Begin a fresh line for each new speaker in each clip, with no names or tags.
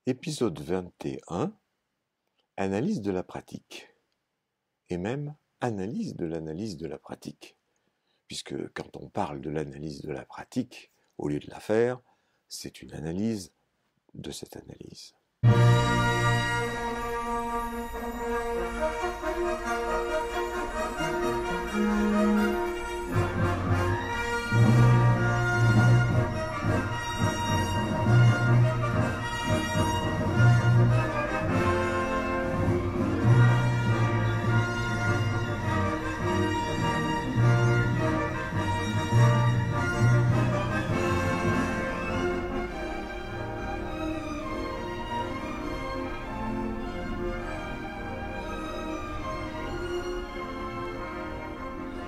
Épisode 21, analyse de la pratique, et même analyse de la pratique, puisque quand on parle de l'analyse de la pratique, au lieu de la faire, c'est une analyse de cette analyse.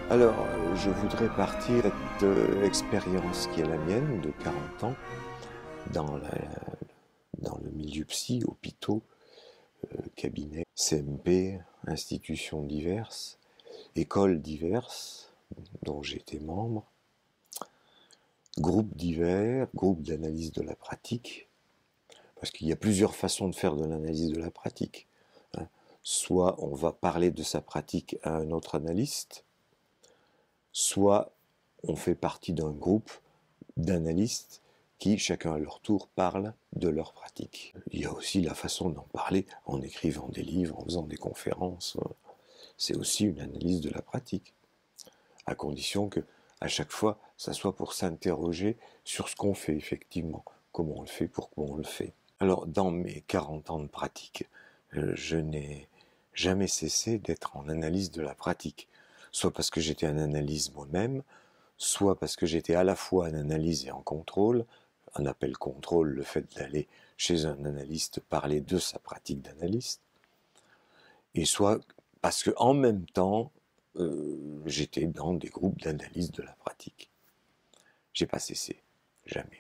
Alors, je voudrais partir de cette expérience qui est la mienne, de 40 ans, dans le milieu psy, hôpitaux, cabinets, CMP, institutions diverses, écoles diverses, dont j'ai été membre, groupes divers, groupes d'analyse de la pratique, parce qu'il y a plusieurs façons de faire de l'analyse de la pratique. Soit on va parler de sa pratique à un autre analyste, soit on fait partie d'un groupe d'analystes qui, chacun à leur tour, parlent de leur pratique. Il y a aussi la façon d'en parler en écrivant des livres, en faisant des conférences. C'est aussi une analyse de la pratique, à condition que, à chaque fois, ça soit pour s'interroger sur ce qu'on fait effectivement, comment on le fait, pourquoi on le fait. Alors, dans mes 40 ans de pratique, je n'ai jamais cessé d'être en analyse de la pratique, soit parce que j'étais en analyse moi-même, soit parce que j'étais à la fois en analyse et en contrôle. On appelle contrôle le fait d'aller chez un analyste parler de sa pratique d'analyste, et soit parce que en même temps, j'étais dans des groupes d'analyse de la pratique. J'ai pas cessé, jamais.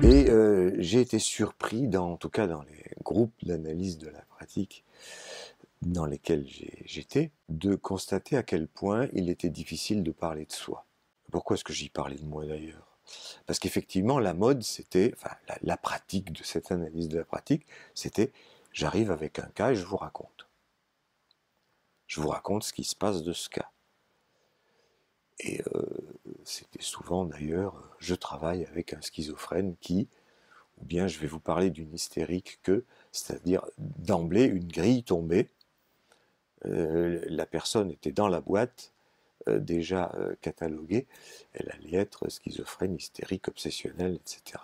Et j'ai été surpris, en tout cas dans les groupes d'analyse de la pratique dans lesquels j'étais, de constater à quel point il était difficile de parler de soi. Pourquoi est-ce que j'y parlais de moi d'ailleurs? Parce qu'effectivement, la mode, c'était, enfin, la pratique de cette analyse de la pratique, c'était, j'arrive avec un cas et je vous raconte. Je vous raconte ce qui se passe de ce cas. Et c'était souvent d'ailleurs, je travaille avec un schizophrène qui, ou bien je vais vous parler d'une hystérique que, c'est-à-dire d'emblée une grille tombée, la personne était dans la boîte, déjà cataloguée, elle allait être schizophrène, hystérique, obsessionnelle, etc.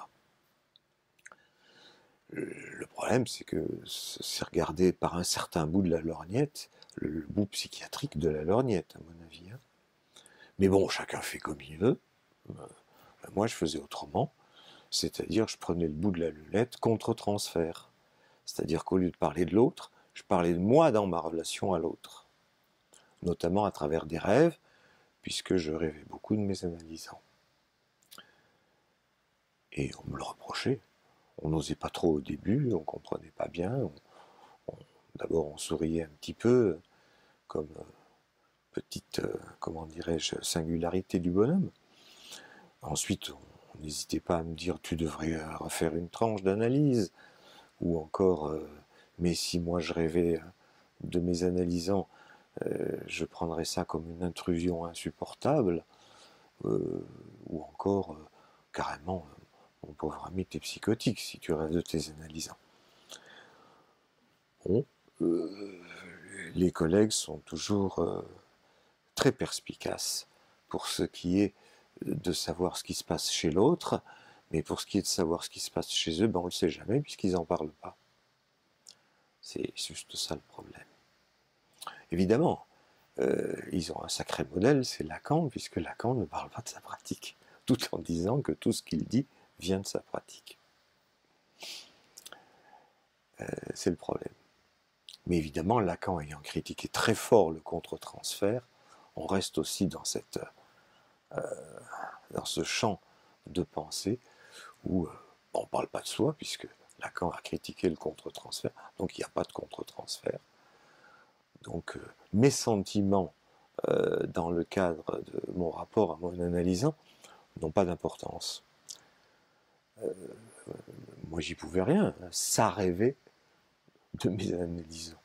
Le problème, c'est que c'est regardé par un certain bout de la lorgnette, le bout psychiatrique de la lorgnette, à mon avis. Mais bon, chacun fait comme il veut. Moi, je faisais autrement, c'est-à-dire je prenais le bout de la lunette contre-transfert. C'est-à-dire qu'au lieu de parler de l'autre, je parlais de moi dans ma relation à l'autre, notamment à travers des rêves, puisque je rêvais beaucoup de mes analysants. Et on me le reprochait. On n'osait pas trop au début, on ne comprenait pas bien. D'abord, on souriait un petit peu, comme petite, comment dirais-je, singularité du bonhomme. Ensuite, on n'hésitait pas à me dire « tu devrais refaire une tranche d'analyse », ou encore « mais si moi je rêvais de mes analysants, je prendrais ça comme une intrusion insupportable », ou encore carrément « mon pauvre ami, t'es psychotique si tu rêves de tes analysants ». Bon, les collègues sont toujours très perspicaces pour ce qui est de savoir ce qui se passe chez l'autre, mais pour ce qui est de savoir ce qui se passe chez eux, ben on ne le sait jamais puisqu'ils n'en parlent pas. C'est juste ça le problème. Évidemment, ils ont un sacré modèle, c'est Lacan, puisque Lacan ne parle pas de sa pratique, tout en disant que tout ce qu'il dit vient de sa pratique. C'est le problème. Mais évidemment, Lacan ayant critiqué très fort le contre-transfert, on reste aussi dans ce champ de pensée où on ne parle pas de soi, puisque Lacan a critiqué le contre-transfert, donc il n'y a pas de contre-transfert. Donc mes sentiments dans le cadre de mon rapport à mon analysant n'ont pas d'importance. moi j'y pouvais rien, ça rêvait de mes analysants.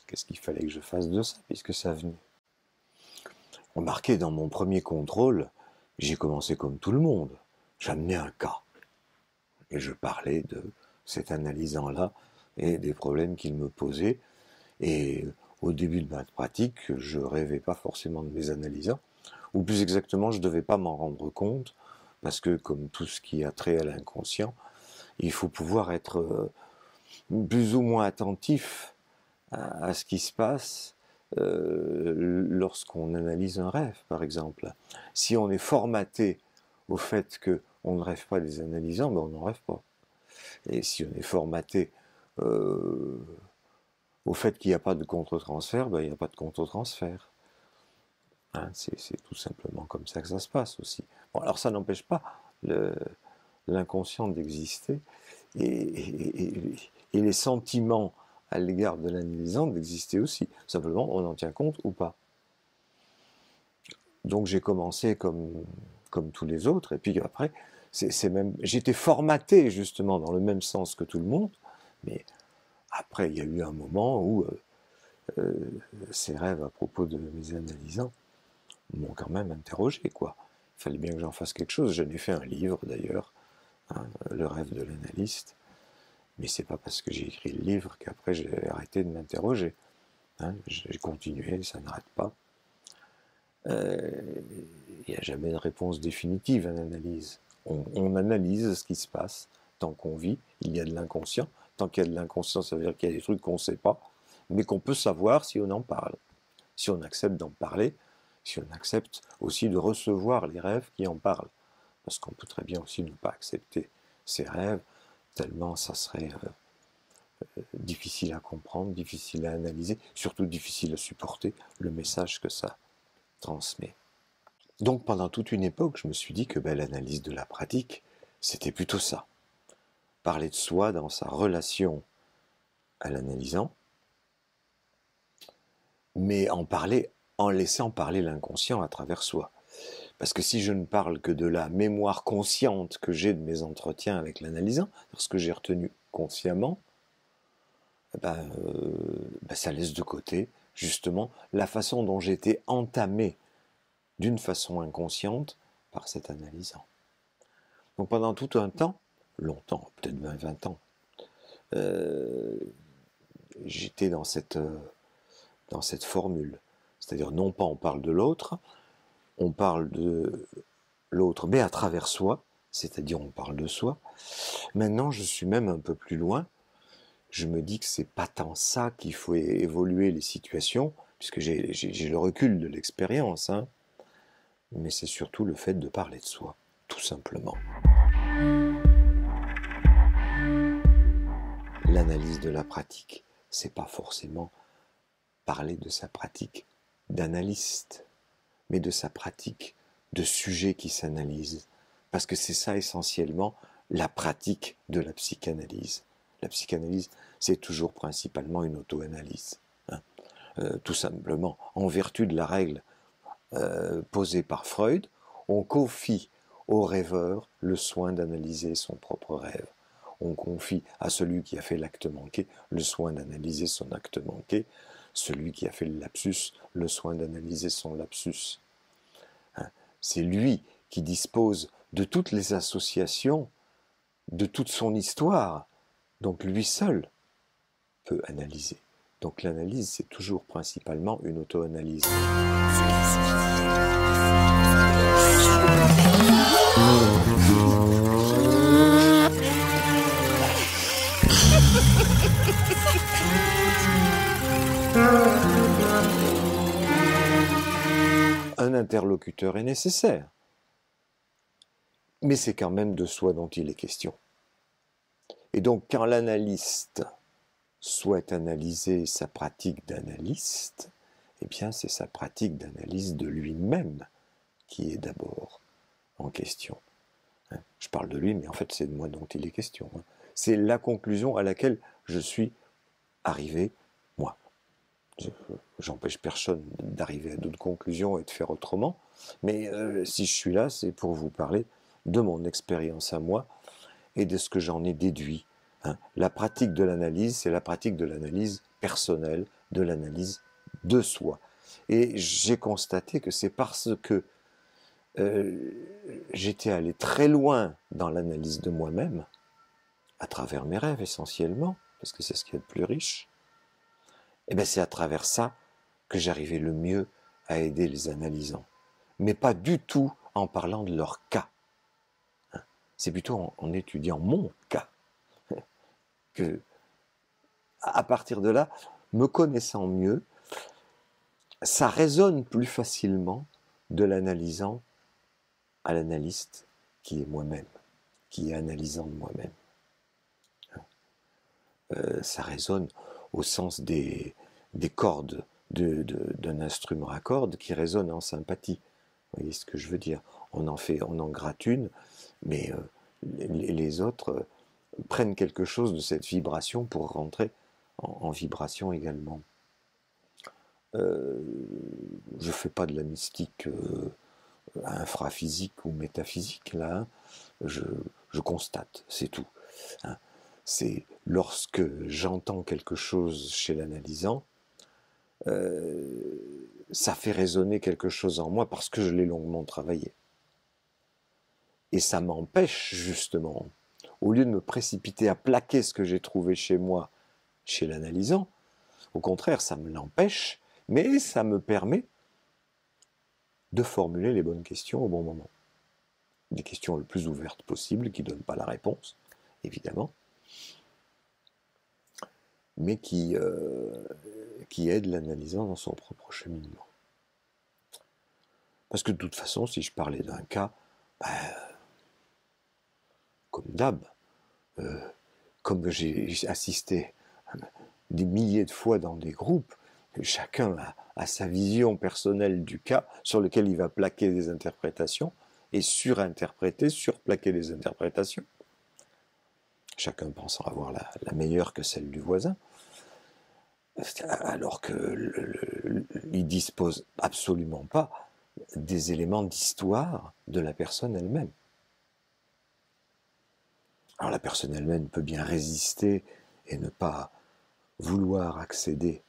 Qu'est-ce qu'il fallait que je fasse de ça, puisque ça venait? Remarquez, dans mon premier contrôle, j'ai commencé comme tout le monde. J'amenais un cas. Et je parlais de cet analysant-là et des problèmes qu'il me posait. Et au début de ma pratique, je rêvais pas forcément de mes analysants. Ou plus exactement, je ne devais pas m'en rendre compte, parce que comme tout ce qui a trait à l'inconscient, il faut pouvoir être plus ou moins attentif à ce qui se passe lorsqu'on analyse un rêve, par exemple. Si on est formaté au fait qu'on ne rêve pas des analysants, ben on n'en rêve pas. Et si on est formaté au fait qu'il n'y a pas de contre-transfert, ben il n'y a pas de contre-transfert. Hein, c'est tout simplement comme ça que ça se passe aussi. Bon, alors ça n'empêche pas l'inconscient d'exister et les sentiments à l'égard de l'analysant d'exister aussi. Simplement, on en tient compte ou pas. Donc j'ai commencé comme tous les autres, et puis après, j'étais formaté justement dans le même sens que tout le monde, mais après il y a eu un moment où ces rêves à propos de mes analysants m'ont quand même interrogé, quoi. Il fallait bien que j'en fasse quelque chose. J'en ai fait un livre d'ailleurs, hein, Le rêve de l'analyste, mais c'est pas parce que j'ai écrit le livre qu'après j'ai arrêté de m'interroger. Hein, j'ai continué, ça n'arrête pas. Il n'y a jamais de réponse définitive à l'analyse. On analyse ce qui se passe tant qu'on vit. Il y a de l'inconscient. Tant qu'il y a de l'inconscient, ça veut dire qu'il y a des trucs qu'on ne sait pas, mais qu'on peut savoir si on en parle. Si on accepte d'en parler, si on accepte aussi de recevoir les rêves qui en parlent. Parce qu'on peut très bien aussi ne pas accepter ces rêves, tellement ça serait difficile à comprendre, difficile à analyser, surtout difficile à supporter le message que ça transmet. Donc pendant toute une époque, je me suis dit que l'analyse de la pratique, c'était plutôt ça. Parler de soi dans sa relation à l'analysant, mais en laissant parler l'inconscient à travers soi. Parce que si je ne parle que de la mémoire consciente que j'ai de mes entretiens avec l'analysant, ce que j'ai retenu consciemment, ça laisse de côté justement la façon dont j'ai été entamé d'une façon inconsciente par cet analysant. Donc pendant tout un temps, longtemps, peut-être 20 ans, j'étais dans cette formule. C'est-à-dire non pas on parle de l'autre, on parle de l'autre, mais à travers soi, c'est-à-dire on parle de soi. Maintenant, je suis même un peu plus loin. Je me dis que c'est pas tant ça qu'il faut évoluer les situations, puisque j'ai le recul de l'expérience, hein, mais c'est surtout le fait de parler de soi, tout simplement. L'analyse de la pratique, c'est pas forcément parler de sa pratique d'analyste, mais de sa pratique de sujet qui s'analyse. Parce que c'est ça essentiellement la pratique de la psychanalyse. La psychanalyse, c'est toujours principalement une auto-analyse. Hein. Tout simplement, en vertu de la règle posée par Freud, on confie au rêveur le soin d'analyser son propre rêve. On confie à celui qui a fait l'acte manqué le soin d'analyser son acte manqué, celui qui a fait le lapsus le soin d'analyser son lapsus. Hein. C'est lui qui dispose de toutes les associations, de toute son histoire, donc lui seul peut analyser. Donc l'analyse, c'est toujours principalement une auto-analyse. Un interlocuteur est nécessaire, mais c'est quand même de soi dont il est question. Et donc quand l'analyste souhaite analyser sa pratique d'analyste, eh bien c'est sa pratique d'analyse de lui-même qui est d'abord en question. Je parle de lui, mais en fait c'est de moi dont il est question. C'est la conclusion à laquelle je suis arrivé, moi. J'empêche personne d'arriver à d'autres conclusions et de faire autrement, mais si je suis là, c'est pour vous parler de mon expérience à moi, et de ce que j'en ai déduit. Hein. La pratique de l'analyse, c'est la pratique de l'analyse personnelle, de l'analyse de soi. Et j'ai constaté que c'est parce que j'étais allé très loin dans l'analyse de moi-même, à travers mes rêves essentiellement, parce que c'est ce qui est le plus riche, et bien c'est à travers ça que j'arrivais le mieux à aider les analysants. Mais pas du tout en parlant de leur cas. C'est plutôt en étudiant mon cas que, à partir de là, me connaissant mieux, ça résonne plus facilement de l'analysant à l'analyste qui est moi-même, qui est analysant de moi-même. Ça résonne au sens des cordes d'un instrument à cordes qui résonne en sympathie. Vous voyez ce que je veux dire? On en gratte une, mais les autres prennent quelque chose de cette vibration pour rentrer en vibration également. Je ne fais pas de la mystique infraphysique ou métaphysique, là. Hein. Je constate, c'est tout. Hein. C'est lorsque j'entends quelque chose chez l'analysant, ça fait résonner quelque chose en moi parce que je l'ai longuement travaillé. Et ça m'empêche, justement, au lieu de me précipiter à plaquer ce que j'ai trouvé chez moi, chez l'analysant, au contraire, ça me l'empêche, mais ça me permet de formuler les bonnes questions au bon moment. Des questions le plus ouvertes possible, qui ne donnent pas la réponse, évidemment, mais qui aident l'analysant dans son propre cheminement. Parce que de toute façon, si je parlais d'un cas, comme d'hab, comme j'ai assisté des milliers de fois dans des groupes, chacun a sa vision personnelle du cas sur lequel il va plaquer des interprétations et surinterpréter, surplaquer des interprétations. Chacun pensant avoir la meilleure que celle du voisin, alors qu'il ne dispose absolument pas des éléments d'histoire de la personne elle-même. Alors la personne elle-même peut bien résister et ne pas vouloir accéder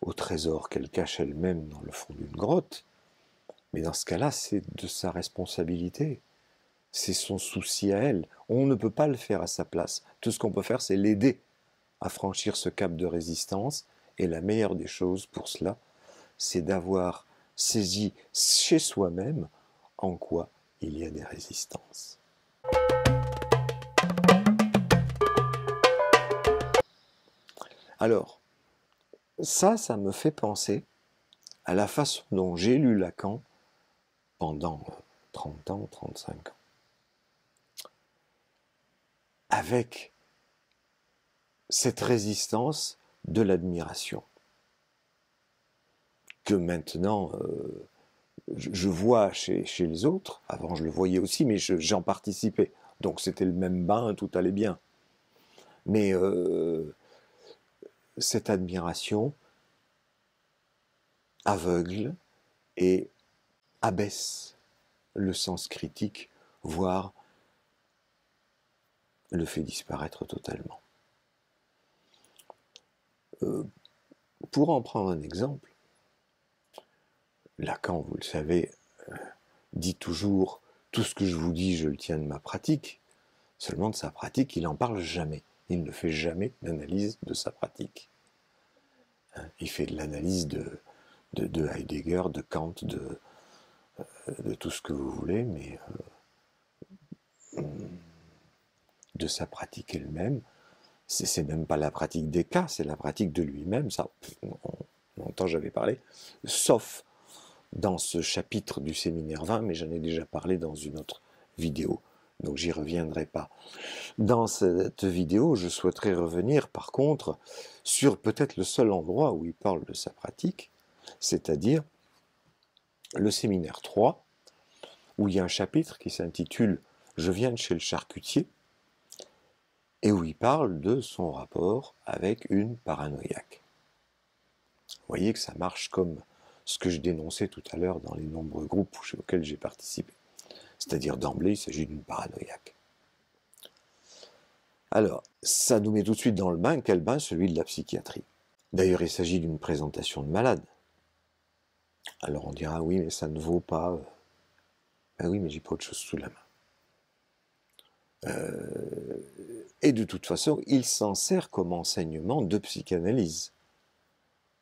au trésor qu'elle cache elle-même dans le fond d'une grotte, mais dans ce cas-là, c'est de sa responsabilité. C'est son souci à elle. On ne peut pas le faire à sa place. Tout ce qu'on peut faire, c'est l'aider à franchir ce cap de résistance, et la meilleure des choses pour cela, c'est d'avoir saisi chez soi-même en quoi il y a des résistances. Alors, ça me fait penser à la façon dont j'ai lu Lacan pendant 30 ans, 35 ans. Avec cette résistance de l'admiration que maintenant je vois chez les autres. Avant je le voyais aussi, mais j'en participais. Donc c'était le même bain, tout allait bien. Mais cette admiration aveugle et abaisse le sens critique, voire le fait disparaître totalement. Pour en prendre un exemple, Lacan, vous le savez, dit toujours « tout ce que je vous dis, je le tiens de ma pratique ». Seulement de sa pratique, il n'en parle jamais. Il ne fait jamais d'analyse de sa pratique. Il fait de l'analyse de Heidegger, de Kant, de tout ce que vous voulez, mais de sa pratique elle-même. C'est même pas la pratique des cas, c'est la pratique de lui-même. Ça, longtemps j'avais parlé, sauf dans ce chapitre du séminaire 20, mais j'en ai déjà parlé dans une autre vidéo, donc j'y reviendrai pas. Dans cette vidéo, je souhaiterais revenir par contre sur peut-être le seul endroit où il parle de sa pratique, c'est-à-dire le séminaire 3, où il y a un chapitre qui s'intitule « Je viens de chez le charcutier », et où il parle de son rapport avec une paranoïaque. Vous voyez que ça marche comme ce que je dénonçais tout à l'heure dans les nombreux groupes auxquels j'ai participé. C'est-à-dire d'emblée, il s'agit d'une paranoïaque. Alors, ça nous met tout de suite dans le bain. Quel bain? Celui de la psychiatrie. D'ailleurs, il s'agit d'une présentation de malade. Alors on dira, oui, mais ça ne vaut pas... Ben oui, mais j'ai pas autre chose sous la main. Et de toute façon, il s'en sert comme enseignement de psychanalyse.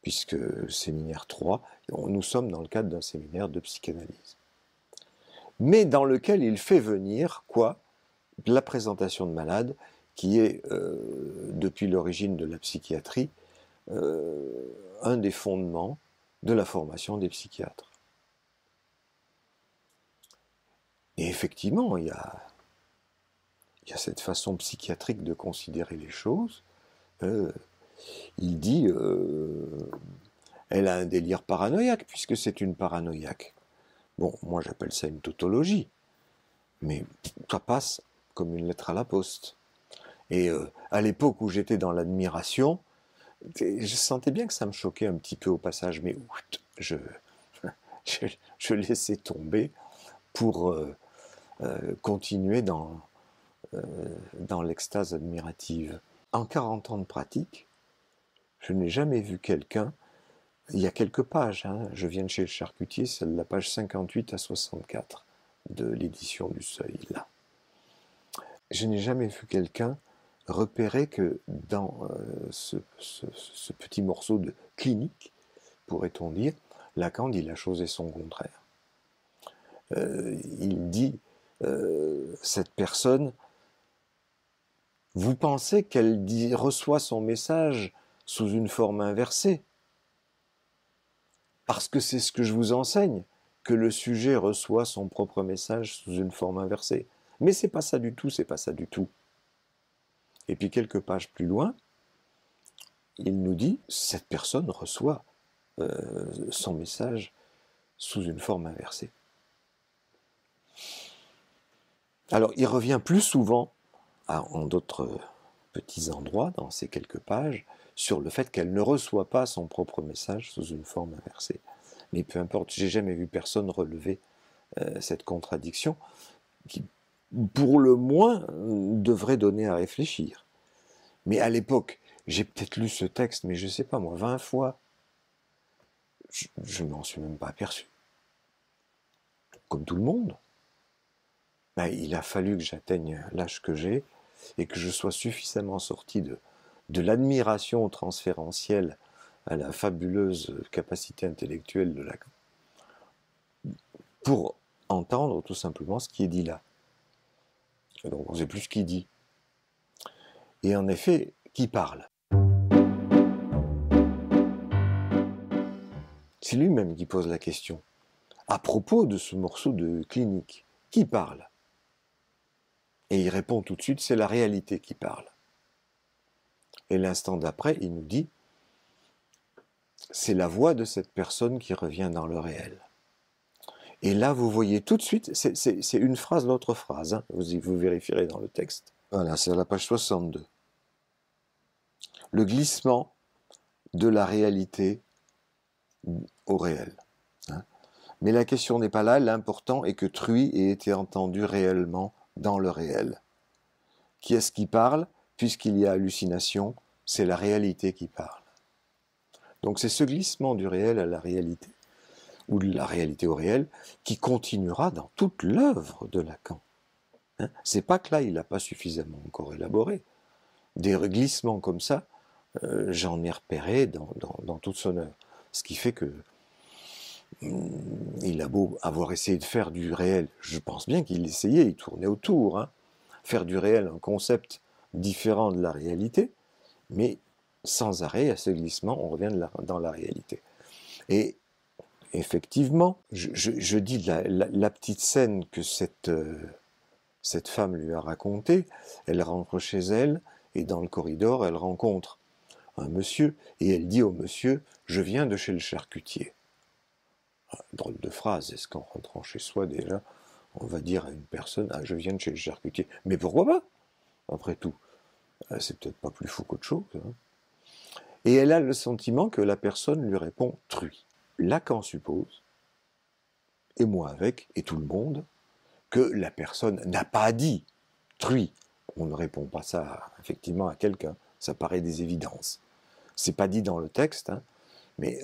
Puisque séminaire 3, nous sommes dans le cadre d'un séminaire de psychanalyse. Mais dans lequel il fait venir, quoi? La présentation de malade, qui est, depuis l'origine de la psychiatrie, un des fondements de la formation des psychiatres. Et effectivement, il y a cette façon psychiatrique de considérer les choses. Il dit, elle a un délire paranoïaque, puisque c'est une paranoïaque. Bon, moi j'appelle ça une tautologie, mais ça passe comme une lettre à la poste. Et à l'époque où j'étais dans l'admiration, je sentais bien que ça me choquait un petit peu au passage, mais je laissais tomber pour continuer dans l'extase admirative. En 40 ans de pratique, je n'ai jamais vu quelqu'un, il y a quelques pages, hein, je viens de chez le charcutier, c'est la page 58 à 64 de l'édition du Seuil, là. Je n'ai jamais vu quelqu'un repérer que dans ce petit morceau de clinique, pourrait-on dire, Lacan dit la chose et son contraire. Il dit, cette personne, vous pensez qu'elle reçoit son message sous une forme inversée, parce que c'est ce que je vous enseigne, que le sujet reçoit son propre message sous une forme inversée. Mais c'est pas ça du tout, c'est pas ça du tout. Et puis quelques pages plus loin, il nous dit, cette personne reçoit son message sous une forme inversée. Alors il revient plus souvent, en d'autres petits endroits, dans ces quelques pages, sur le fait qu'elle ne reçoit pas son propre message sous une forme inversée. Mais peu importe, j'ai jamais vu personne relever cette contradiction, qui, pour le moins, devrait donner à réfléchir. Mais à l'époque, j'ai peut-être lu ce texte, mais je ne sais pas moi, 20 fois. Je ne m'en suis même pas aperçu. Comme tout le monde. Ben, il a fallu que j'atteigne l'âge que j'ai et que je sois suffisamment sorti de l'admiration transférentielle à la fabuleuse capacité intellectuelle de Lacan pour entendre tout simplement ce qui est dit là. Donc on ne sait plus ce qu'il dit. Et en effet, qui parle? C'est lui-même qui pose la question. À propos de ce morceau de clinique, qui parle? Et il répond tout de suite, c'est la réalité qui parle. Et l'instant d'après, il nous dit, c'est la voix de cette personne qui revient dans le réel. Et là, vous voyez tout de suite, c'est une phrase, l'autre phrase, hein, vous vérifierez dans le texte. Voilà, c'est à la page 62. Le glissement de la réalité au réel. Hein. Mais la question n'est pas là, l'important est que Truy ait été entendu réellement dans le réel. Qui est-ce qui parle? Puisqu'il y a hallucination, c'est la réalité qui parle. Donc c'est ce glissement du réel à la réalité, ou de la réalité au réel, qui continuera dans toute l'œuvre de Lacan. Hein, c'est pas que là, il n'a pas suffisamment encore élaboré. Des glissements comme ça, j'en ai repéré dans toute son œuvre. Ce qui fait que il a beau avoir essayé de faire du réel, je pense bien qu'il essayait, il tournait autour, hein, faire du réel un concept différent de la réalité, mais sans arrêt, à ce glissement, on revient dans la réalité. Et effectivement, je dis la petite scène que cette femme lui a racontée, elle rentre chez elle, et dans le corridor, elle rencontre un monsieur, et elle dit au monsieur, je viens de chez le charcutier. Drôle de phrase, est-ce qu'en rentrant chez soi déjà, on va dire à une personne, ah je viens de chez le charcutier, mais pourquoi pas? Après tout, c'est peut-être pas plus fou qu'autre chose. Hein. Et elle a le sentiment que la personne lui répond Truy. Lacan suppose, et moi avec, et tout le monde, que la personne n'a pas dit truie. On ne répond pas ça effectivement à quelqu'un, ça paraît des évidences. C'est pas dit dans le texte, hein, mais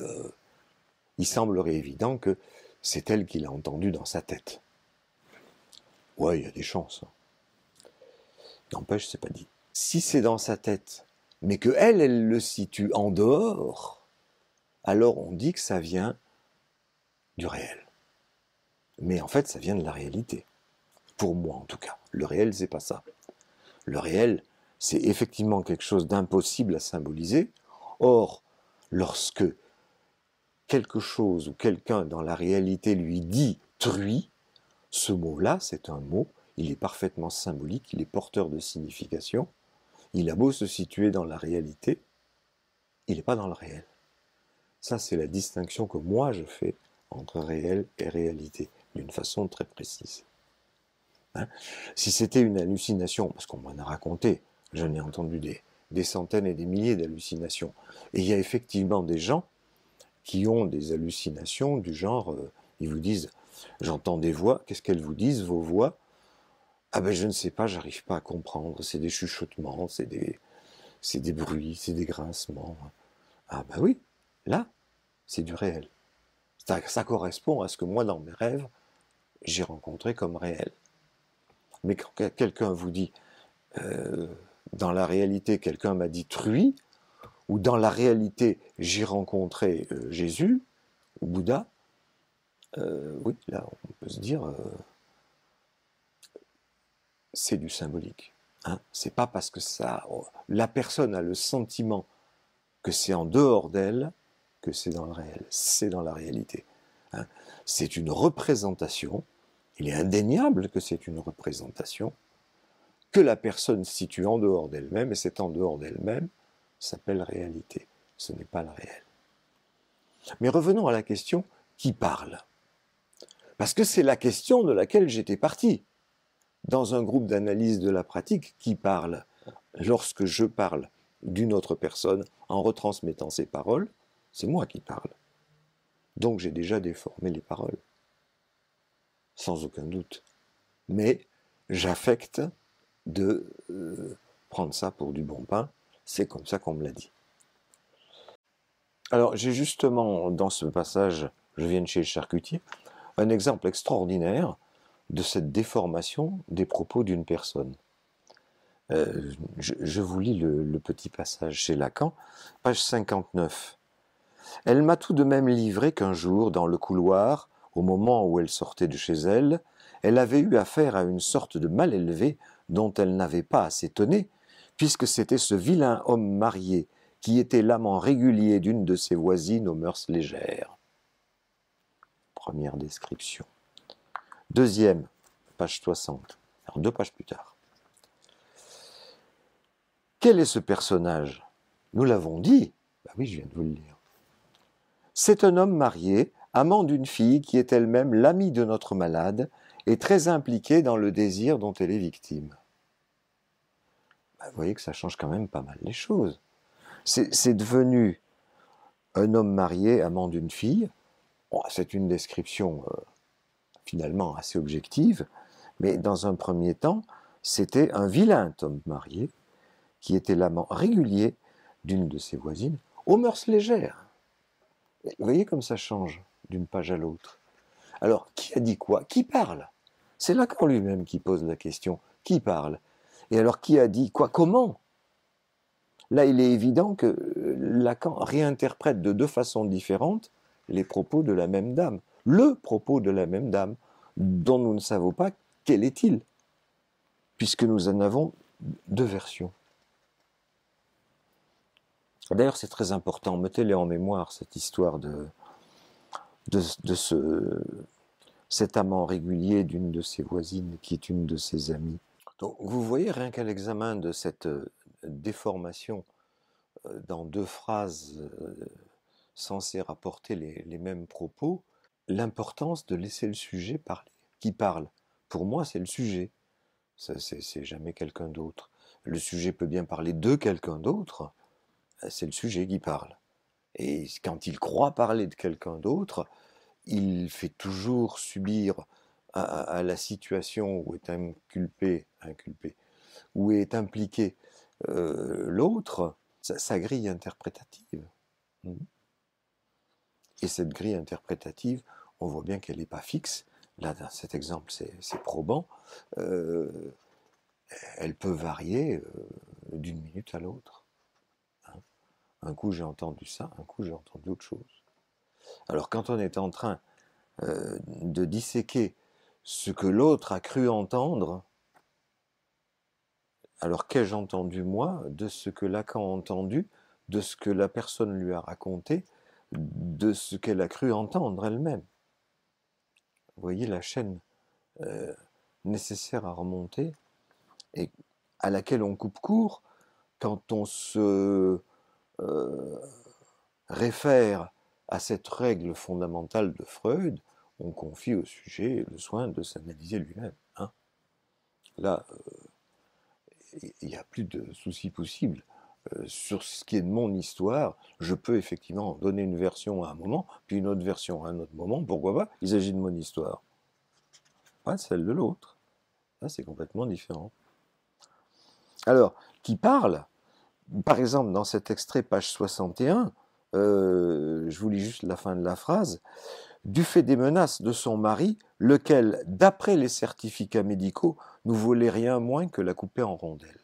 il semblerait évident que c'est elle qui l'a entendu dans sa tête. Ouais, il y a des chances. N'empêche, c'est pas dit. Si c'est dans sa tête, mais que elle le situe en dehors, alors on dit que ça vient du réel. Mais en fait, ça vient de la réalité. Pour moi, en tout cas. Le réel, c'est pas ça. Le réel, c'est effectivement quelque chose d'impossible à symboliser. Or, lorsque quelque chose ou quelqu'un dans la réalité lui dit « truie », ce mot-là, c'est un mot, il est parfaitement symbolique, il est porteur de signification, il a beau se situer dans la réalité, il n'est pas dans le réel. Ça, c'est la distinction que moi je fais entre réel et réalité, d'une façon très précise. Hein? Si c'était une hallucination, parce qu'on m'en a raconté, j'en ai entendu des centaines et des milliers d'hallucinations, et il y a effectivement des gens qui ont des hallucinations du genre, ils vous disent, j'entends des voix, qu'est-ce qu'elles vous disent, vos voix? Ah ben je ne sais pas, j'arrive pas à comprendre, c'est des chuchotements, c'est des bruits, c'est des grincements. Ah ben oui, là, c'est du réel. Ça correspond à ce que moi, dans mes rêves, j'ai rencontré comme réel. Mais quand quelqu'un vous dit, dans la réalité, quelqu'un m'a dit truie, ou dans la réalité, j'ai rencontré Jésus, ou Bouddha, oui, là, on peut se dire, c'est du symbolique. Hein. C'est pas parce que la personne a le sentiment que c'est en dehors d'elle que c'est dans le réel, c'est dans la réalité. Hein. C'est une représentation, il est indéniable que c'est une représentation, que la personne situe en dehors d'elle-même, et c'est en dehors d'elle-même, s'appelle réalité. Ce n'est pas le réel. Mais revenons à la question, qui parle? Parce que c'est la question de laquelle j'étais parti. Dans un groupe d'analyse de la pratique, qui parle? Lorsque je parle d'une autre personne en retransmettant ses paroles, c'est moi qui parle. Donc j'ai déjà déformé les paroles. Sans aucun doute. Mais j'affecte de prendre ça pour du bon pain, c'est comme ça qu'on me l'a dit. Alors j'ai justement, dans ce passage, je viens de chez le charcutier, un exemple extraordinaire de cette déformation des propos d'une personne. Je vous lis le petit passage chez Lacan, page 59. « Elle m'a tout de même livré qu'un jour, dans le couloir, au moment où elle sortait de chez elle, elle avait eu affaire à une sorte de mal élevé dont elle n'avait pas à s'étonner, puisque c'était ce vilain homme marié qui était l'amant régulier d'une de ses voisines aux mœurs légères. » Première description. Deuxième, page 60, alors 2 pages plus tard. Quel est ce personnage? Nous l'avons dit. Ben oui, je viens de vous le dire. C'est un homme marié, amant d'une fille qui est elle-même l'amie de notre malade et très impliquée dans le désir dont elle est victime. Ben, vous voyez que ça change quand même pas mal les choses. C'est devenu un homme marié, amant d'une fille. Bon, c'est une description finalement assez objective, mais dans un premier temps, c'était un vilain homme marié qui était l'amant régulier d'une de ses voisines, aux mœurs légères. Vous voyez comme ça change d'une page à l'autre. Alors, qui a dit quoi? Qui parle? C'est Lacan lui-même qui pose la question. Qui parle? Et alors, qui a dit quoi? Comment? Là, il est évident que Lacan réinterprète de 2 façons différentes les propos de la même dame. Le propos de la même dame, dont nous ne savons pas quel est-il, puisque nous en avons 2 versions. D'ailleurs, c'est très important, mettez-les en mémoire, cette histoire de cet amant régulier d'une de ses voisines qui est une de ses amies. Donc, vous voyez, rien qu'à l'examen de cette déformation dans 2 phrases censées rapporter les mêmes propos, l'importance de laisser le sujet parler. Qui parle? Pour moi, c'est le sujet. C'est jamais quelqu'un d'autre. Le sujet peut bien parler de quelqu'un d'autre, c'est le sujet qui parle. Et quand il croit parler de quelqu'un d'autre, il fait toujours subir à la situation où est inculpé, où est impliqué l'autre, sa grille interprétative. Et cette grille interprétative, on voit bien qu'elle n'est pas fixe. Là, dans cet exemple, c'est probant. Elle peut varier d'une minute à l'autre. Un coup, j'ai entendu ça, un coup, j'ai entendu autre chose. Alors, quand on est en train de disséquer ce que l'autre a cru entendre, alors qu'ai-je entendu moi de ce que Lacan a entendu, de ce que la personne lui a raconté, de ce qu'elle a cru entendre elle-même? Vous voyez la chaîne nécessaire à remonter et à laquelle on coupe court quand on se réfère à cette règle fondamentale de Freud, on confie au sujet le soin de s'analyser lui-même. Hein. Là, il n'y a plus de souci possible. Sur ce qui est de mon histoire, je peux effectivement donner une version à un moment, puis une autre version à un autre moment. Pourquoi pas? Il s'agit de mon histoire. Pas celle de l'autre. Là, c'est complètement différent. Alors, qui parle, par exemple, dans cet extrait, page 61, je vous lis juste la fin de la phrase, du fait des menaces de son mari, lequel, d'après les certificats médicaux, ne voulait rien moins que la couper en rondelles.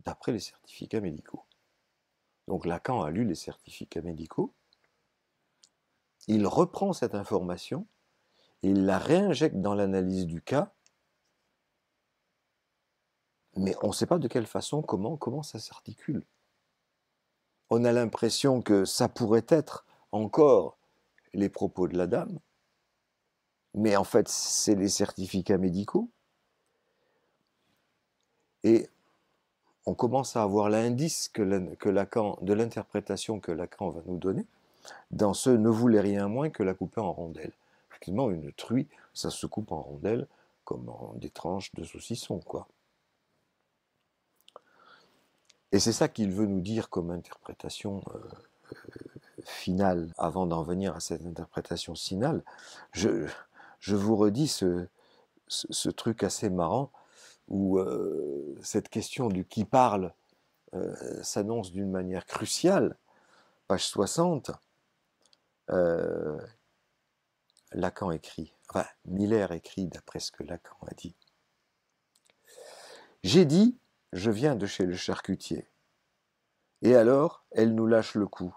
D'après les certificats médicaux. Donc Lacan a lu les certificats médicaux, il reprend cette information, et il la réinjecte dans l'analyse du cas, mais on ne sait pas de quelle façon, comment ça s'articule. On a l'impression que ça pourrait être encore les propos de la dame, mais en fait c'est les certificats médicaux, et on commence à avoir l'indice que Lacan, de l'interprétation que Lacan va nous donner, dans ce ne voulait rien moins que la couper en rondelles. Effectivement, une truie, ça se coupe en rondelles comme en des tranches de saucisson, quoi. Et c'est ça qu'il veut nous dire comme interprétation finale. Avant d'en venir à cette interprétation finale, je vous redis ce truc assez marrant où cette question du qui parle s'annonce d'une manière cruciale. Page 60, Lacan écrit, enfin Miller écrit d'après ce que Lacan a dit. J'ai dit, je viens de chez le charcutier. Et alors, elle nous lâche le coup.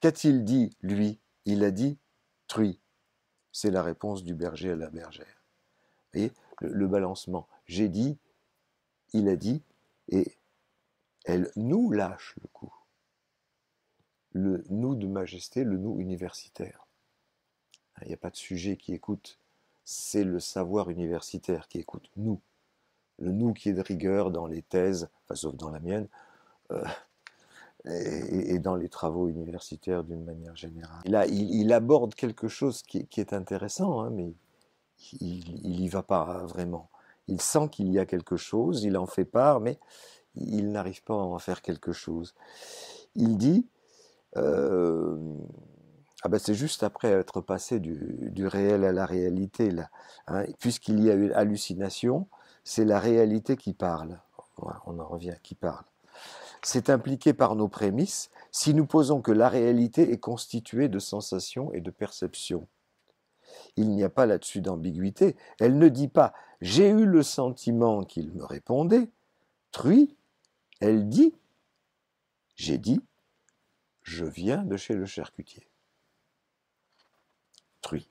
Qu'a-t-il dit, lui? Il a dit truie. C'est la réponse du berger à la bergère. Vous voyez, le balancement. J'ai dit, il a dit, et elle nous lâche le coup. Le nous de majesté, le nous universitaire. Il n'y a pas de sujet qui écoute, c'est le savoir universitaire qui écoute nous. Le nous qui est de rigueur dans les thèses, enfin, sauf dans la mienne, et dans les travaux universitaires d'une manière générale. Et là, il aborde quelque chose qui est intéressant, hein, mais il n'y va pas vraiment. Il sent qu'il y a quelque chose, il en fait part, mais il n'arrive pas à en faire quelque chose. Il dit, c'est juste après être passé du réel à la réalité, là. Hein, puisqu'il y a eu hallucination, c'est la réalité qui parle. Voilà, on en revient, qui parle. C'est impliqué par nos prémices si nous posons que la réalité est constituée de sensations et de perceptions. Il n'y a pas là-dessus d'ambiguïté. Elle ne dit pas « j'ai eu le sentiment qu'il me répondait », truie. Elle dit « j'ai dit, je viens de chez le charcutier ». Truie.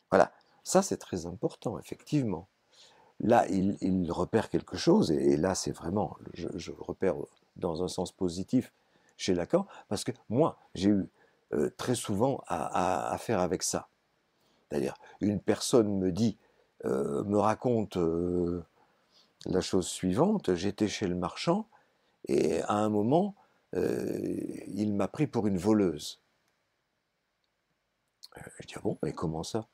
Voilà, ça c'est très important, effectivement. Là, il repère quelque chose, et là c'est vraiment, je repère dans un sens positif chez Lacan, parce que moi, j'ai eu très souvent à faire avec ça. C'est-à-dire, une personne me raconte la chose suivante, j'étais chez le marchand, et à un moment, il m'a pris pour une voleuse. Je dis, ah bon, mais comment ça?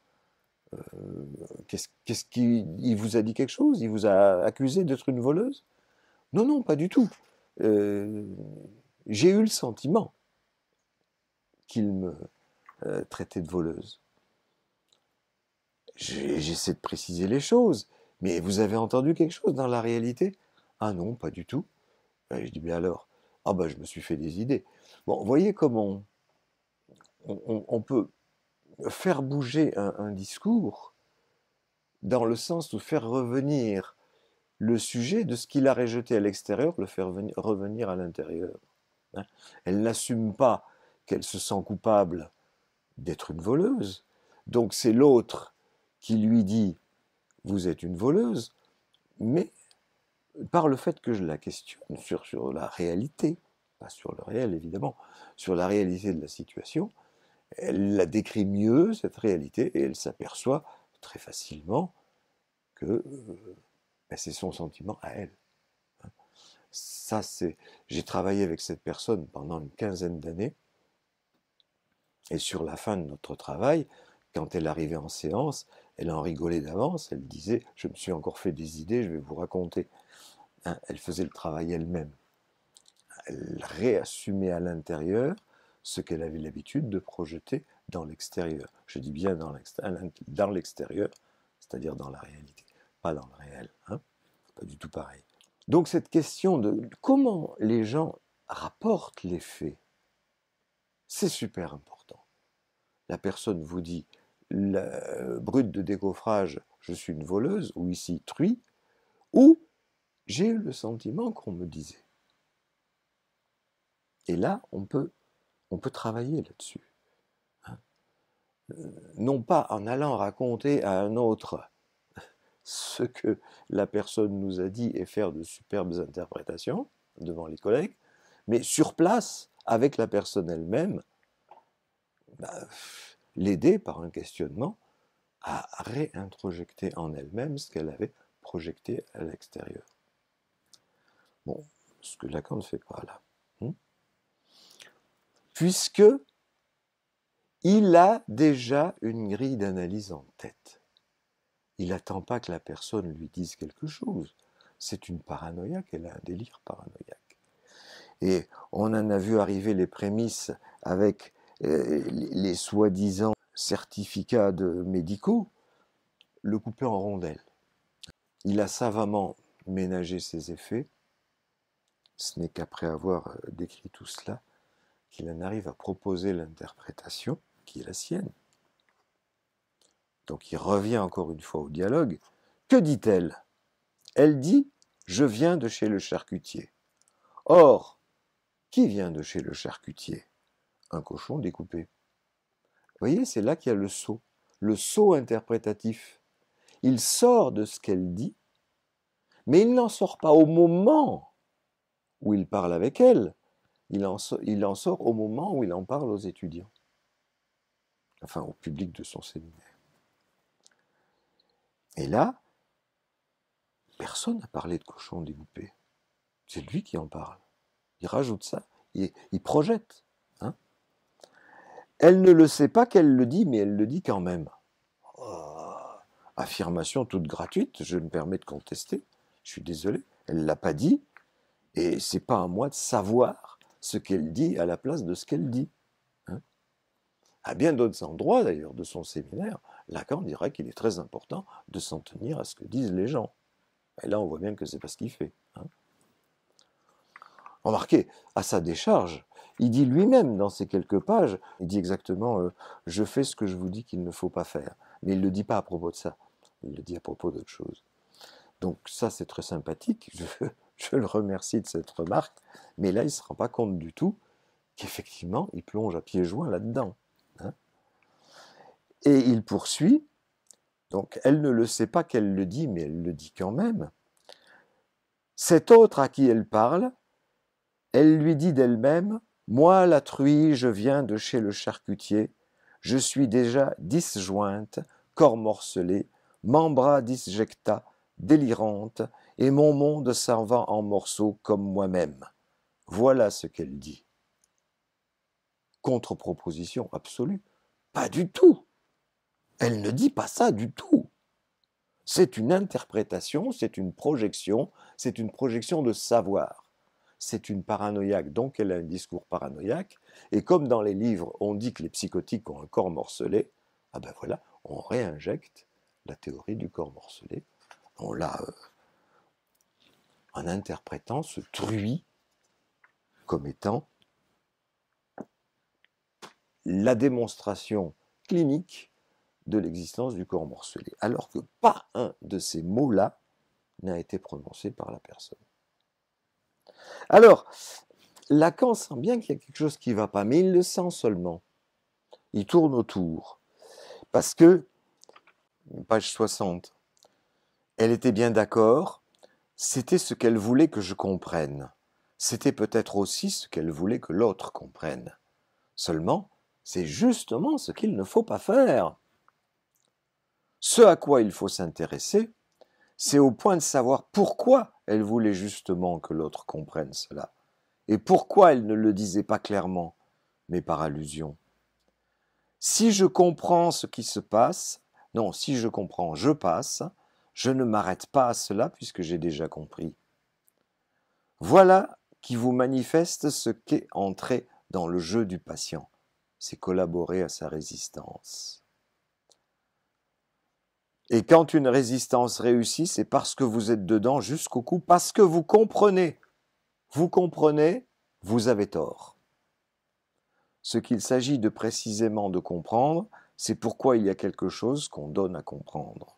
Qu'est-ce il vous a dit quelque chose? Il vous a accusé d'être une voleuse? Non, non, pas du tout. J'ai eu le sentiment qu'il me traitait de voleuse. J'essaie de préciser les choses. Mais vous avez entendu quelque chose dans la réalité? Ah non, pas du tout. Je dis, mais alors? Ah ben, je me suis fait des idées. Bon, vous voyez comment on peut faire bouger un discours dans le sens de faire revenir le sujet de ce qu'il a rejeté à l'extérieur, le faire revenir à l'intérieur. Hein. Elle n'assume pas qu'elle se sent coupable d'être une voleuse. Donc c'est l'autre qui lui dit « vous êtes une voleuse », mais par le fait que je la questionne sur la réalité, pas sur le réel évidemment, sur la réalité de la situation, elle la décrit mieux, cette réalité, et elle s'aperçoit très facilement que c'est son sentiment à elle. Ça, j'ai travaillé avec cette personne pendant une quinzaine d'années, et sur la fin de notre travail, quand elle arrivait en séance, elle en rigolait d'avance, elle disait « je me suis encore fait des idées, je vais vous raconter ». Elle faisait le travail elle-même. Elle réassumait à l'intérieur ce qu'elle avait l'habitude de projeter dans l'extérieur. Je dis bien dans l'extérieur, c'est-à-dire dans la réalité, pas dans le réel. Hein, pas du tout pareil. Donc cette question de comment les gens rapportent les faits, c'est super important. La personne vous dit brute de décoffrage, je suis une voleuse, ou ici truie, ou j'ai eu le sentiment qu'on me disait. Et là, on peut travailler là-dessus. Hein. Non pas en allant raconter à un autre ce que la personne nous a dit et faire de superbes interprétations devant les collègues, mais sur place, avec la personne elle-même, l'aider par un questionnement à réintrojecter en elle-même ce qu'elle avait projeté à l'extérieur. Bon, ce que Lacan ne fait pas là. Puisque il a déjà une grille d'analyse en tête. Il n'attend pas que la personne lui dise quelque chose. C'est une paranoïaque, elle a un délire paranoïaque. Et on en a vu arriver les prémices avec les soi-disant certificats médicaux, le couper en rondelles. Il a savamment ménagé ses effets. Ce n'est qu'après avoir décrit tout cela qu'il en arrive à proposer l'interprétation qui est la sienne. Donc il revient encore une fois au dialogue. Que dit-elle? Elle dit « Je viens de chez le charcutier ». Or, qui vient de chez le charcutier? Un cochon découpé. Vous voyez, c'est là qu'il y a le saut interprétatif. Il sort de ce qu'elle dit, mais il n'en sort pas au moment où il parle avec elle. Il en sort au moment où il en parle aux étudiants. Enfin, au public de son séminaire. Et là, personne n'a parlé de cochon découpé. C'est lui qui en parle. Il rajoute ça, il projette. Hein. Elle ne le sait pas qu'elle le dit, mais elle le dit quand même. Oh, affirmation toute gratuite, je me permets de contester. Je suis désolé, elle ne l'a pas dit, et c'est pas à moi de savoir ce qu'elle dit à la place de ce qu'elle dit. Hein. À bien d'autres endroits, d'ailleurs, de son séminaire, Lacan dirait qu'il est très important de s'en tenir à ce que disent les gens. Et là, on voit bien que c'est pas ce qu'il fait. Hein. Remarquez, à sa décharge, il dit lui-même dans ces quelques pages, il dit exactement « je fais ce que je vous dis qu'il ne faut pas faire ». Mais il ne le dit pas à propos de ça, il le dit à propos d'autre chose. Donc ça, c'est très sympathique, je le remercie de cette remarque, mais là, il ne se rend pas compte du tout qu'effectivement, il plonge à pieds joints là-dedans. Hein. Et il poursuit, donc elle ne le sait pas qu'elle le dit, mais elle le dit quand même. Cet autre à qui elle parle, elle lui dit d'elle-même « Moi, la truie, je viens de chez le charcutier, je suis déjà disjointe, corps morcelé, membra disjecta, délirante, et mon monde s'en va en morceaux comme moi-même. » Voilà ce qu'elle dit. Contre-proposition absolue. Pas du tout. Elle ne dit pas ça du tout. C'est une interprétation, c'est une projection de savoir. C'est une paranoïaque, donc elle a un discours paranoïaque, et comme dans les livres, on dit que les psychotiques ont un corps morcelé, ah ben voilà, on réinjecte la théorie du corps morcelé. On l'a en interprétant ce truie comme étant la démonstration clinique de l'existence du corps morcelé, alors que pas un de ces mots-là n'a été prononcé par la personne. Alors, Lacan sent bien qu'il y a quelque chose qui ne va pas, mais il le sent seulement. Il tourne autour. Parce que, page 60, elle était bien d'accord, c'était ce qu'elle voulait que je comprenne. C'était peut-être aussi ce qu'elle voulait que l'autre comprenne. Seulement, c'est justement ce qu'il ne faut pas faire. Ce à quoi il faut s'intéresser, c'est au point de savoir pourquoi elle voulait justement que l'autre comprenne cela, et pourquoi elle ne le disait pas clairement, mais par allusion. Si je comprends ce qui se passe, non, si je comprends, je passe, je ne m'arrête pas à cela puisque j'ai déjà compris. Voilà qui vous manifeste ce qu'est entrer dans le jeu du patient, c'est collaborer à sa résistance. Et quand une résistance réussit, c'est parce que vous êtes dedans jusqu'au cou, parce que vous comprenez. Vous comprenez, vous avez tort. Ce qu'il s'agit de précisément de comprendre, c'est pourquoi il y a quelque chose qu'on donne à comprendre.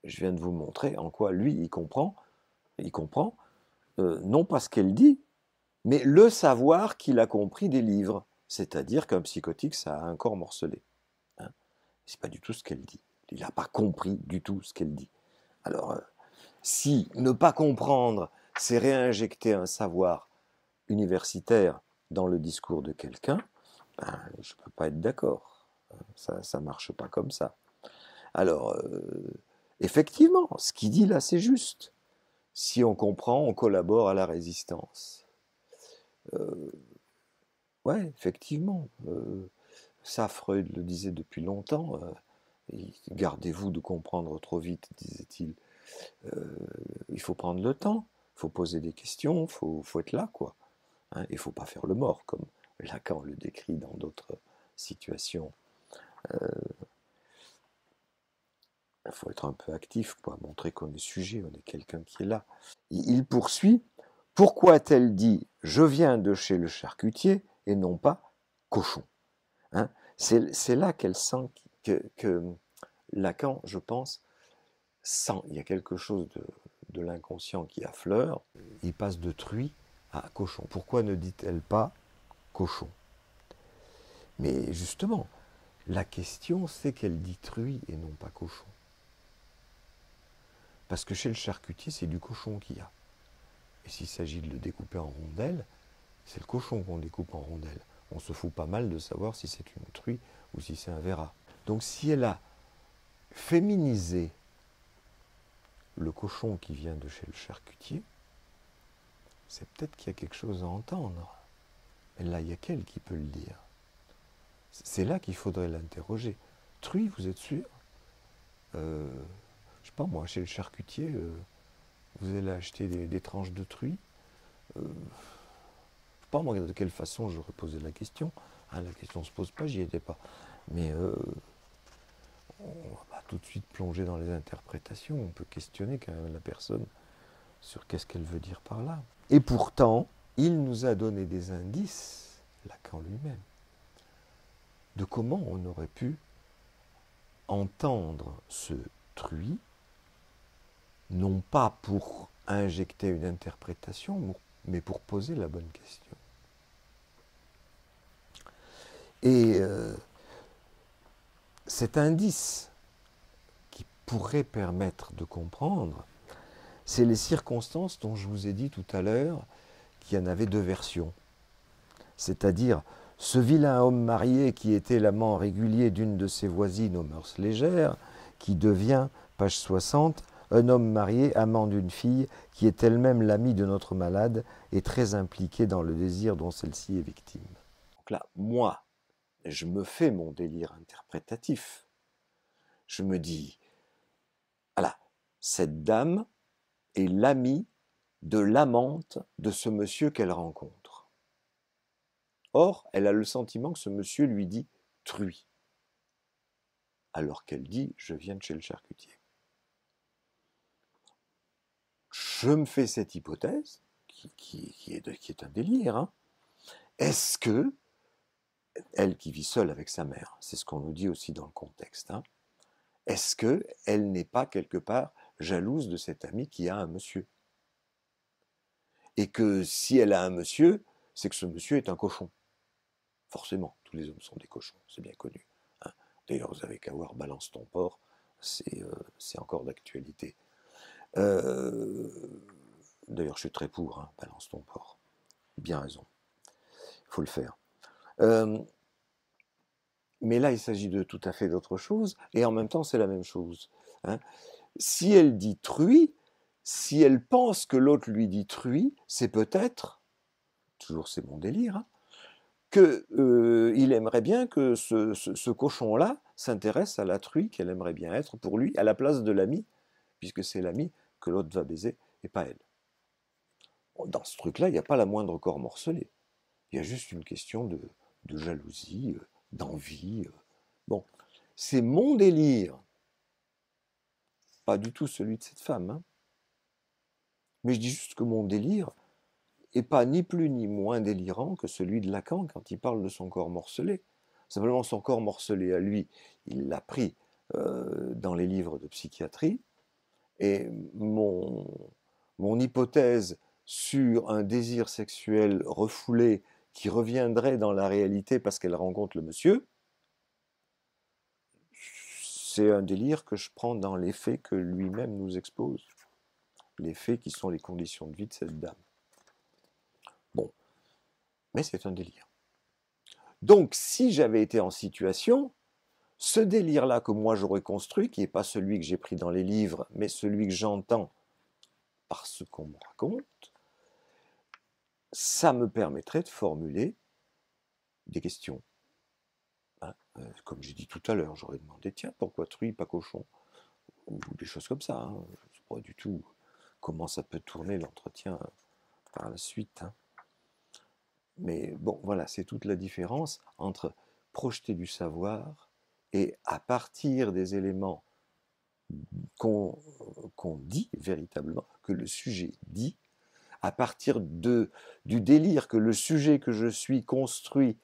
Je viens de vous montrer en quoi lui, il comprend non pas ce qu'elle dit, mais le savoir qu'il a compris des livres. C'est-à-dire qu'un psychotique, ça a un corps morcelé. Hein. C'est pas du tout ce qu'elle dit. Il n'a pas compris du tout ce qu'elle dit. Alors, si ne pas comprendre, c'est réinjecter un savoir universitaire dans le discours de quelqu'un, ben, je ne peux pas être d'accord. Ça ne marche pas comme ça. Alors, effectivement, ce qu'il dit là, c'est juste. Si on comprend, on collabore à la résistance. Ouais, effectivement. Ça, Freud le disait depuis longtemps. Gardez-vous de comprendre trop vite, disait-il. Il faut prendre le temps, il faut poser des questions, il faut être là, quoi. Hein, il ne faut pas faire le mort, comme Lacan le décrit dans d'autres situations. Il faut être un peu actif, quoi, montrer qu'on est sujet, on est quelqu'un qui est là. Il poursuit. Pourquoi a-t-elle dit « je viens de chez le charcutier » et non pas « cochon » hein. C'est là qu'elle sent que Lacan, je pense, sent. Il y a quelque chose de l'inconscient qui affleure. Il passe de truie à cochon. Pourquoi ne dit-elle pas cochon? Mais justement, la question, c'est qu'elle dit truie et non pas cochon. Parce que chez le charcutier, c'est du cochon qu'il y a. Et s'il s'agit de le découper en rondelles, c'est le cochon qu'on découpe en rondelles. On se fout pas mal de savoir si c'est une truie ou si c'est un verra. Donc si elle a féminisé le cochon qui vient de chez le charcutier, c'est peut-être qu'il y a quelque chose à entendre. Mais là, il n'y a qu'elle qui peut le dire. C'est là qu'il faudrait l'interroger. Truie, vous êtes sûr Je sais pas moi, chez le charcutier, vous allez acheter des tranches de truie. Je ne sais pas moi de quelle façon j'aurais posé la question. Hein, la question ne se pose pas, j'y étais pas. Mais on va pas tout de suite plonger dans les interprétations. On peut questionner quand même la personne sur qu'est-ce qu'elle veut dire par là. Et pourtant, il nous a donné des indices, Lacan lui-même, de comment on aurait pu entendre ce truie, non pas pour injecter une interprétation, mais pour poser la bonne question. Et cet indice qui pourrait permettre de comprendre, c'est les circonstances dont je vous ai dit tout à l'heure qu'il y en avait deux versions. C'est-à-dire ce vilain homme marié qui était l'amant régulier d'une de ses voisines aux mœurs légères, qui devient, page 60, un homme marié, amant d'une fille, qui est elle-même l'amie de notre malade et très impliquée dans le désir dont celle-ci est victime. Donc là, moi, je me fais mon délire interprétatif. Je me dis, voilà, cette dame est l'amie de l'amante de ce monsieur qu'elle rencontre. Or, elle a le sentiment que ce monsieur lui dit truie. alors qu'elle dit « je viens de chez le charcutier ». Je me fais cette hypothèse, qui est un délire. Hein. Est-ce que, elle qui vit seule avec sa mère, c'est ce qu'on nous dit aussi dans le contexte, hein, est-ce qu'elle n'est pas quelque part jalouse de cette amie qui a un monsieur? Et que si elle a un monsieur, c'est que ce monsieur est un cochon. Forcément, tous les hommes sont des cochons, c'est bien connu. Hein. D'ailleurs, vous avez qu'à voir Balance ton porc, c'est encore d'actualité. D'ailleurs, je suis très pour, hein, Balance ton porc. Bien raison, il faut le faire. Mais là, il s'agit de tout à fait d'autre chose, et en même temps, c'est la même chose. Hein. Si elle dit truie, si elle pense que l'autre lui dit truie, c'est peut-être, toujours c'est mon délire, hein, qu'il aimerait bien que ce cochon-là s'intéresse à la truie qu'elle aimerait bien être pour lui, à la place de l'ami, puisque c'est l'ami que l'autre va baiser, et pas elle. Dans ce truc-là, il n'y a pas la moindre corps morcelé. Il y a juste une question de jalousie, d'envie. Bon, c'est mon délire, pas du tout celui de cette femme. Hein. Mais je dis juste que mon délire n'est pas ni plus ni moins délirant que celui de Lacan quand il parle de son corps morcelé. Simplement, son corps morcelé à lui, il l'a pris dans les livres de psychiatrie. Et mon hypothèse sur un désir sexuel refoulé qui reviendrait dans la réalité parce qu'elle rencontre le monsieur, c'est un délire que je prends dans les faits que lui-même nous expose. Les faits qui sont les conditions de vie de cette dame. Bon, mais c'est un délire. Donc, si j'avais été en situation, ce délire-là que moi j'aurais construit, qui n'est pas celui que j'ai pris dans les livres, mais celui que j'entends par ce qu'on me raconte, ça me permettrait de formuler des questions. Hein, comme j'ai dit tout à l'heure, j'aurais demandé, tiens, pourquoi truie, pas cochon? Ou des choses comme ça. Hein. Je ne sais pas du tout comment ça peut tourner l'entretien par la suite. Hein. Mais bon, voilà, c'est toute la différence entre projeter du savoir et à partir des éléments qu'on dit véritablement, que le sujet dit, à partir du délire que le sujet que je suis construit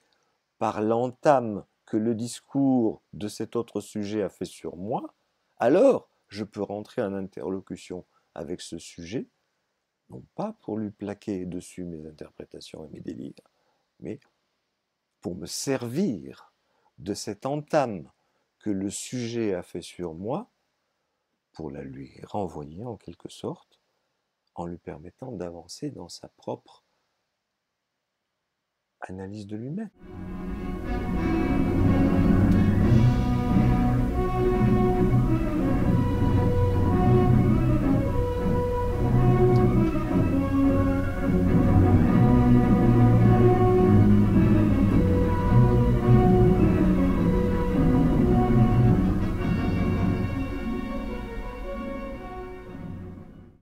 par l'entame que le discours de cet autre sujet a fait sur moi, alors je peux rentrer en interlocution avec ce sujet, non pas pour lui plaquer dessus mes interprétations et mes délires, mais pour me servir de cette entame que le sujet a fait sur moi, pour la lui renvoyer en quelque sorte, en lui permettant d'avancer dans sa propre analyse de lui-même.